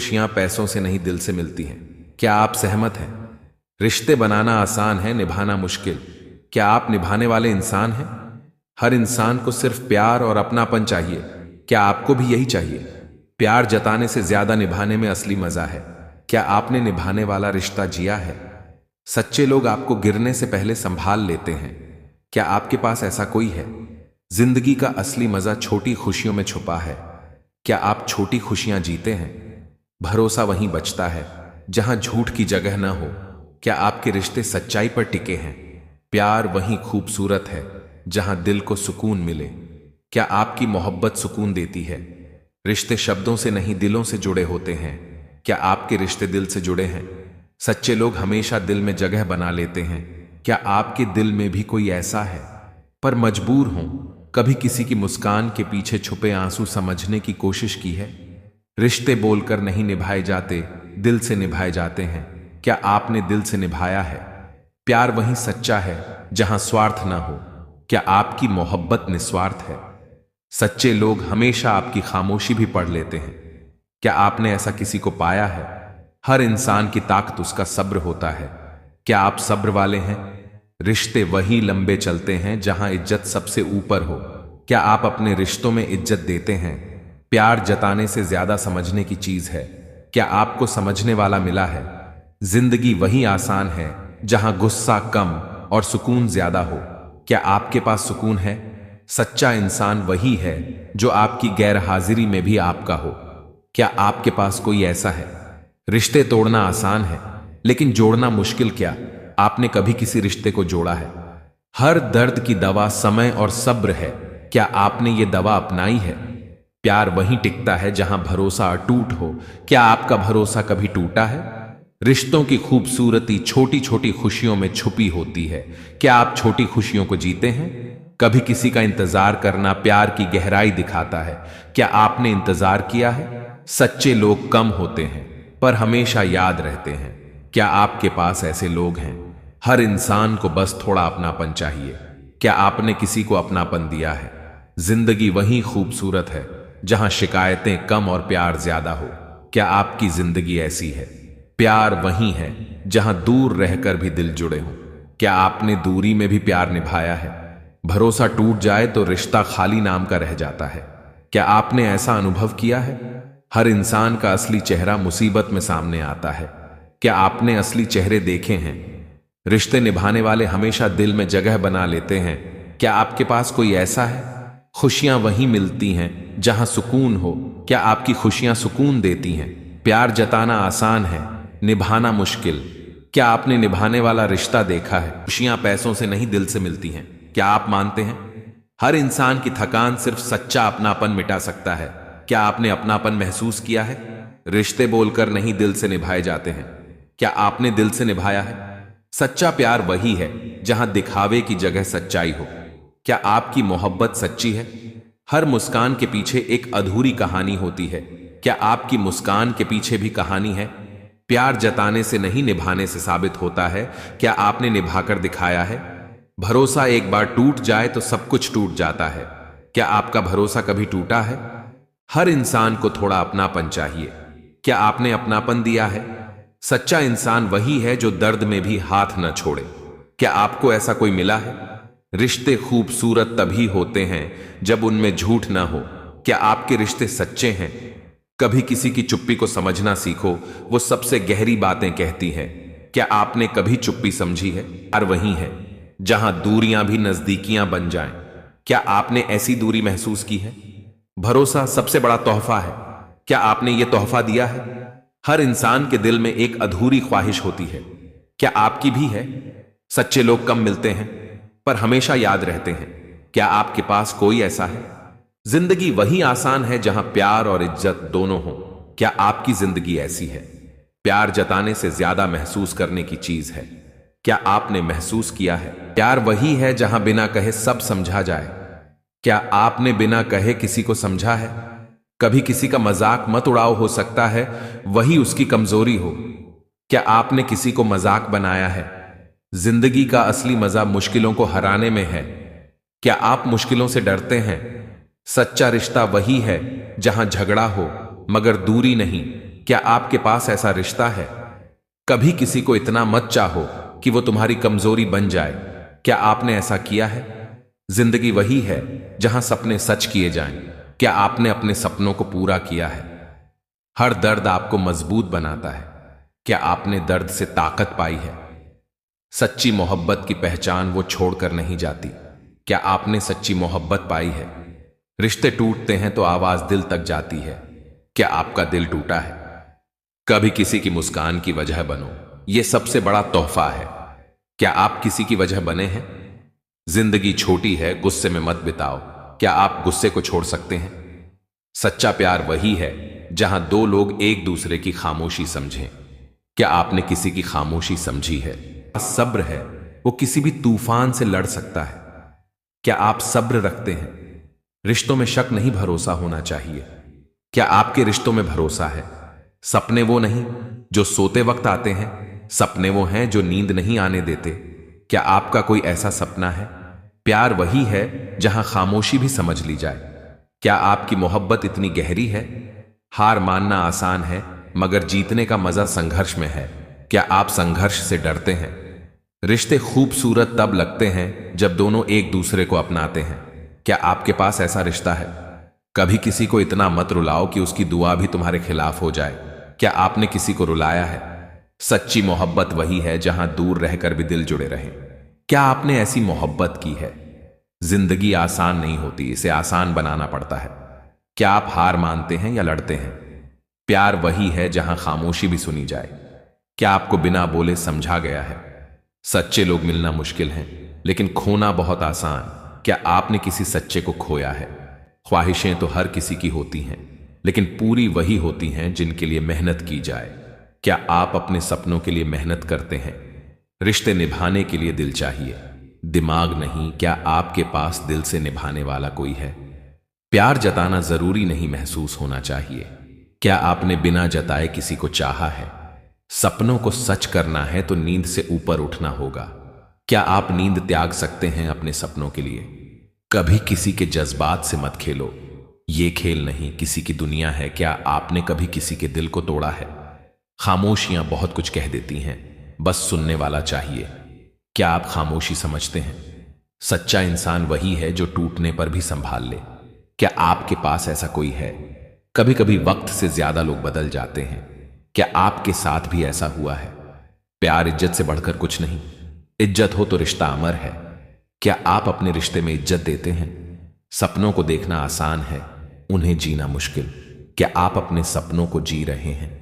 खुशियां पैसों से नहीं दिल से मिलती हैं। क्या आप सहमत हैं? रिश्ते बनाना आसान है, निभाना मुश्किल। क्या आप निभाने वाले इंसान हैं? हर इंसान को सिर्फ प्यार और अपनापन चाहिए। क्या आपको भी यही चाहिए? प्यार जताने से ज्यादा निभाने में असली मजा है। क्या आपने निभाने वाला रिश्ता जिया है? सच्चे लोग आपको गिरने से पहले संभाल लेते हैं। क्या आपके पास ऐसा कोई है? जिंदगी का असली मजा छोटी खुशियों में छुपा है। क्या आप छोटी खुशियां जीते हैं? भरोसा वहीं बचता है जहां झूठ की जगह न हो। क्या आपके रिश्ते सच्चाई पर टिके हैं? प्यार वहीं खूबसूरत है जहां दिल को सुकून मिले। क्या आपकी मोहब्बत सुकून देती है? रिश्ते शब्दों से नहीं दिलों से जुड़े होते हैं। क्या आपके रिश्ते दिल से जुड़े हैं? सच्चे लोग हमेशा दिल में जगह बना लेते हैं। क्या आपके दिल में भी कोई ऐसा है पर मजबूर हो? कभी किसी की मुस्कान के पीछे छुपे आंसू समझने की कोशिश की है? रिश्ते बोलकर नहीं निभाए जाते, दिल से निभाए जाते हैं। क्या आपने दिल से निभाया है? प्यार वहीं सच्चा है जहां स्वार्थ ना हो। क्या आपकी मोहब्बत निस्वार्थ है? सच्चे लोग हमेशा आपकी खामोशी भी पढ़ लेते हैं। क्या आपने ऐसा किसी को पाया है? हर इंसान की ताकत उसका सब्र होता है। क्या आप सब्र वाले हैं? रिश्ते वही लंबे चलते हैं जहां इज्जत सबसे ऊपर हो। क्या आप अपने रिश्तों में इज्जत देते हैं? प्यार जताने से ज्यादा समझने की चीज है। क्या आपको समझने वाला मिला है? जिंदगी वही आसान है जहां गुस्सा कम और सुकून ज्यादा हो। क्या आपके पास सुकून है? सच्चा इंसान वही है जो आपकी गैर हाजिरी में भी आपका हो। क्या आपके पास कोई ऐसा है? रिश्ते तोड़ना आसान है लेकिन जोड़ना मुश्किल। क्या आपने कभी किसी रिश्ते को जोड़ा है? हर दर्द की दवा समय और सब्र है। क्या आपने ये दवा अपनाई है? प्यार वहीं टिकता है जहां भरोसा अटूट हो। क्या आपका भरोसा कभी टूटा है? रिश्तों की खूबसूरती छोटी छोटी खुशियों में छुपी होती है। क्या आप छोटी खुशियों को जीते हैं? कभी किसी का इंतजार करना प्यार की गहराई दिखाता है। क्या आपने इंतजार किया है? सच्चे लोग कम होते हैं पर हमेशा याद रहते हैं। क्या आपके पास ऐसे लोग हैं? हर इंसान को बस थोड़ा अपनापन चाहिए। क्या आपने किसी को अपनापन दिया है? जिंदगी वहीं खूबसूरत है जहां शिकायतें कम और प्यार ज्यादा हो। क्या आपकी जिंदगी ऐसी है? प्यार वहीं है जहां दूर रहकर भी दिल जुड़े हों। क्या आपने दूरी में भी प्यार निभाया है? भरोसा टूट जाए तो रिश्ता खाली नाम का रह जाता है। क्या आपने ऐसा अनुभव किया है? हर इंसान का असली चेहरा मुसीबत में सामने आता है। क्या आपने असली चेहरे देखे हैं? रिश्ते निभाने वाले हमेशा दिल में जगह बना लेते हैं। क्या आपके पास कोई ऐसा है? खुशियां वहीं मिलती हैं जहां सुकून हो। क्या आपकी खुशियां सुकून देती हैं? प्यार जताना आसान है, निभाना मुश्किल। क्या आपने निभाने वाला रिश्ता देखा है? खुशियां पैसों से नहीं दिल से मिलती हैं। क्या आप मानते हैं हर इंसान की थकान सिर्फ सच्चा अपनापन मिटा सकता है? क्या आपने अपनापन महसूस किया है? रिश्ते बोलकर नहीं दिल से निभाए जाते हैं। क्या आपने दिल से निभाया है? सच्चा प्यार वही है जहां दिखावे की जगह सच्चाई हो। क्या आपकी मोहब्बत सच्ची है? हर मुस्कान के पीछे एक अधूरी कहानी होती है। क्या आपकी मुस्कान के पीछे भी कहानी है? प्यार जताने से नहीं निभाने से साबित होता है। क्या आपने निभाकर दिखाया है? भरोसा एक बार टूट जाए तो सब कुछ टूट जाता है। क्या आपका भरोसा कभी टूटा है? हर इंसान को थोड़ा अपनापन चाहिए। क्या आपने अपनापन दिया है? सच्चा इंसान वही है जो दर्द में भी हाथ न छोड़े। क्या आपको ऐसा कोई मिला है? रिश्ते खूबसूरत तभी होते हैं जब उनमें झूठ ना हो। क्या आपके रिश्ते सच्चे हैं? कभी किसी की चुप्पी को समझना सीखो, वो सबसे गहरी बातें कहती है। क्या आपने कभी चुप्पी समझी है? और वही है जहां दूरियां भी नजदीकियां बन जाएं। क्या आपने ऐसी दूरी महसूस की है? भरोसा सबसे बड़ा तोहफा है। क्या आपने ये तोहफा दिया है? हर इंसान के दिल में एक अधूरी ख्वाहिश होती है। क्या आपकी भी है? सच्चे लोग कम मिलते हैं पर हमेशा याद रहते हैं। क्या आपके पास कोई ऐसा है? जिंदगी वही आसान है जहां प्यार और इज्जत दोनों हो। क्या आपकी जिंदगी ऐसी है? प्यार जताने से ज्यादा महसूस करने की चीज है। क्या आपने महसूस किया है? प्यार वही है जहां बिना कहे सब समझा जाए। क्या आपने बिना कहे किसी को समझा है? कभी किसी का मजाक मत उड़ाओ, हो सकता है वही उसकी कमजोरी हो। क्या आपने किसी को मजाक बनाया है? जिंदगी का असली मजा मुश्किलों को हराने में है। क्या आप मुश्किलों से डरते हैं? सच्चा रिश्ता वही है जहां झगड़ा हो मगर दूरी नहीं। क्या आपके पास ऐसा रिश्ता है? कभी किसी को इतना मत चाहो कि वो तुम्हारी कमजोरी बन जाए। क्या आपने ऐसा किया है? जिंदगी वही है जहां सपने सच किए जाएं। क्या आपने अपने सपनों को पूरा किया है? हर दर्द आपको मजबूत बनाता है। क्या आपने दर्द से ताकत पाई है? सच्ची मोहब्बत की पहचान वो छोड़कर नहीं जाती। क्या आपने सच्ची मोहब्बत पाई है? रिश्ते टूटते हैं तो आवाज दिल तक जाती है। क्या आपका दिल टूटा है? कभी किसी की मुस्कान की वजह बनो, यह सबसे बड़ा तोहफा है। क्या आप किसी की वजह बने हैं? जिंदगी छोटी है, गुस्से में मत बिताओ। क्या आप गुस्से को छोड़ सकते हैं? सच्चा प्यार वही है जहां दो लोग एक दूसरे की खामोशी समझें। क्या आपने किसी की खामोशी समझी है? सब्र है, वो किसी भी तूफान से लड़ सकता है। क्या आप सब्र रखते हैं? रिश्तों में शक नहीं, भरोसा होना चाहिए। क्या आपके रिश्तों में भरोसा है? सपने वो नहीं जो सोते वक्त आते हैं, सपने वो हैं जो नींद नहीं आने देते। क्या आपका कोई ऐसा सपना है? प्यार वही है जहां खामोशी भी समझ ली जाए। क्या आपकी मोहब्बत इतनी गहरी है? हार मानना आसान है, मगर जीतने का मजा संघर्ष में है। क्या आप संघर्ष से डरते हैं? रिश्ते खूबसूरत तब लगते हैं जब दोनों एक दूसरे को अपनाते हैं। क्या आपके पास ऐसा रिश्ता है? कभी किसी को इतना मत रुलाओ कि उसकी दुआ भी तुम्हारे खिलाफ हो जाए। क्या आपने किसी को रुलाया है? सच्ची मोहब्बत वही है जहां दूर रहकर भी दिल जुड़े रहें। क्या आपने ऐसी मोहब्बत की है? जिंदगी आसान नहीं होती, इसे आसान बनाना पड़ता है। क्या आप हार मानते हैं या लड़ते हैं? प्यार वही है जहां खामोशी भी सुनी जाए। क्या आपको बिना बोले समझा गया है? सच्चे लोग मिलना मुश्किल है, लेकिन खोना बहुत आसान। क्या आपने किसी सच्चे को खोया है? ख्वाहिशें तो हर किसी की होती हैं, लेकिन पूरी वही होती हैं जिनके लिए मेहनत की जाए। क्या आप अपने सपनों के लिए मेहनत करते हैं? रिश्ते निभाने के लिए दिल चाहिए, दिमाग नहीं। क्या आपके पास दिल से निभाने वाला कोई है? प्यार जताना जरूरी नहीं, महसूस होना चाहिए। क्या आपने बिना जताए किसी को चाहा है? सपनों को सच करना है तो नींद से ऊपर उठना होगा। क्या आप नींद त्याग सकते हैं अपने सपनों के लिए? कभी किसी के जज्बात से मत खेलो, ये खेल नहीं, किसी की दुनिया है। क्या आपने कभी किसी के दिल को तोड़ा है? खामोशियां बहुत कुछ कह देती हैं, बस सुनने वाला चाहिए। क्या आप खामोशी समझते हैं? सच्चा इंसान वही है जो टूटने पर भी संभाल ले। क्या आपके पास ऐसा कोई है? कभी कभी वक्त से ज्यादा लोग बदल जाते हैं। क्या आपके साथ भी ऐसा हुआ है? प्यार इज्जत से बढ़कर कुछ नहीं, इज्जत हो तो रिश्ता अमर है। क्या आप अपने रिश्ते में इज्जत देते हैं? सपनों को देखना आसान है, उन्हें जीना मुश्किल। क्या आप अपने सपनों को जी रहे हैं?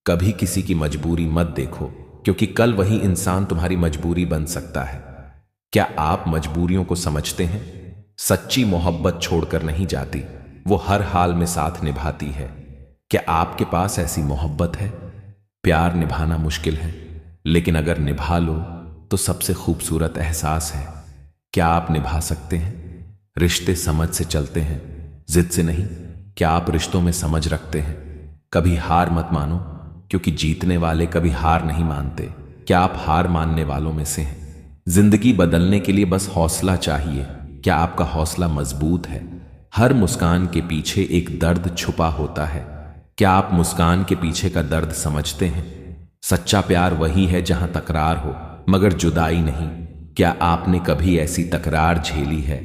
कभी किसी की मजबूरी मत देखो, क्योंकि कल वही इंसान तुम्हारी मजबूरी बन सकता है। क्या आप मजबूरियों को समझते हैं? सच्ची मोहब्बत छोड़कर नहीं जाती, वो हर हाल में साथ निभाती है। क्या आपके पास ऐसी मोहब्बत है? प्यार निभाना मुश्किल है, लेकिन अगर निभा लो तो सबसे खूबसूरत एहसास है। क्या आप निभा सकते हैं? रिश्ते समझ से चलते हैं, जिद से नहीं। क्या आप रिश्तों में समझ रखते हैं? कभी हार मत मानो, क्योंकि जीतने वाले कभी हार नहीं मानते। क्या आप हार मानने वालों में से हैं? जिंदगी बदलने के लिए बस हौसला चाहिए। क्या आपका हौसला मजबूत है? हर मुस्कान के पीछे एक दर्द छुपा होता है। क्या आप मुस्कान के पीछे का दर्द समझते हैं? सच्चा प्यार वही है जहां तकरार हो, मगर जुदाई नहीं। क्या आपने कभी ऐसी तकरार झेली है?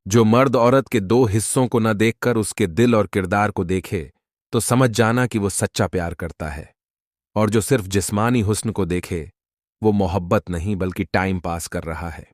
जो मर्द औरत के दो हिस्सों को न देखकर उसके दिल और किरदार को देखे, तो समझ जाना कि वो सच्चा प्यार करता है। और जो सिर्फ जिस्मानी हुस्न को देखे, वो मोहब्बत नहीं बल्कि टाइम पास कर रहा है।